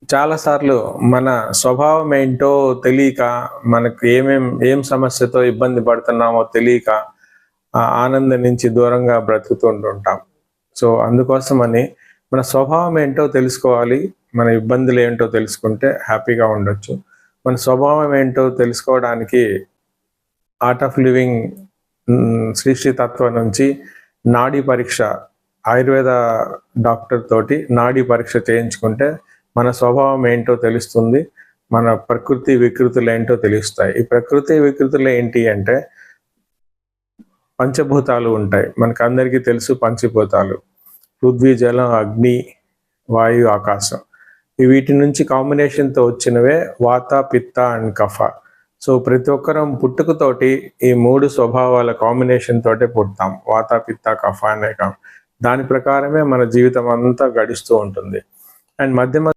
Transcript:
చాలా సార్లు మన స్వభావం ఏంటో తెలియక, మనకు ఏం సమస్యతో ఇబ్బంది పడుతున్నామో తెలియక, ఆ ఆనందం నుంచి దూరంగా బ్రతుకుతుంటుంటాం. సో, అందుకోసమని మన స్వభావం ఏంటో తెలుసుకోవాలి. మన ఇబ్బందులేంటో తెలుసుకుంటే హ్యాపీగా ఉండొచ్చు. మన స్వభావం ఏంటో తెలుసుకోవడానికి 'art of living' Sri Sri Tattva నుంచి నాడీ పరీక్ష, ఆయుర్వేద డాక్టర్ తోటి నాడీ పరీక్ష చేయించుకుంటే మన స్వభావం ఏంటో తెలుస్తుంది. మన ప్రకృతి వికృతులేంటో తెలుస్తాయి. ఈ ప్రకృతి వికృతులు ఏంటి అంటే పంచభూతాలు ఉంటాయి. మనకందరికీ తెలుసు పంచభూతాలు. పృథ్వీ, జలం, అగ్ని, వాయు, ఆకాశం. వీటి నుంచి కాంబినేషన్‌తో వచ్చినవే వాత, పిత్త అండ్ కఫ. సో, ప్రతి ఒక్కరం పుట్టుకతోటి ఈ 3 స్వభావాల కాంబినేషన్ తోటే పుడతాం. వాత, పిత్త, కఫ అనే దాని ప్రకారమే మన జీవితం అంతా గడుస్తూ ఉంటుంది. అండ్ మధ్య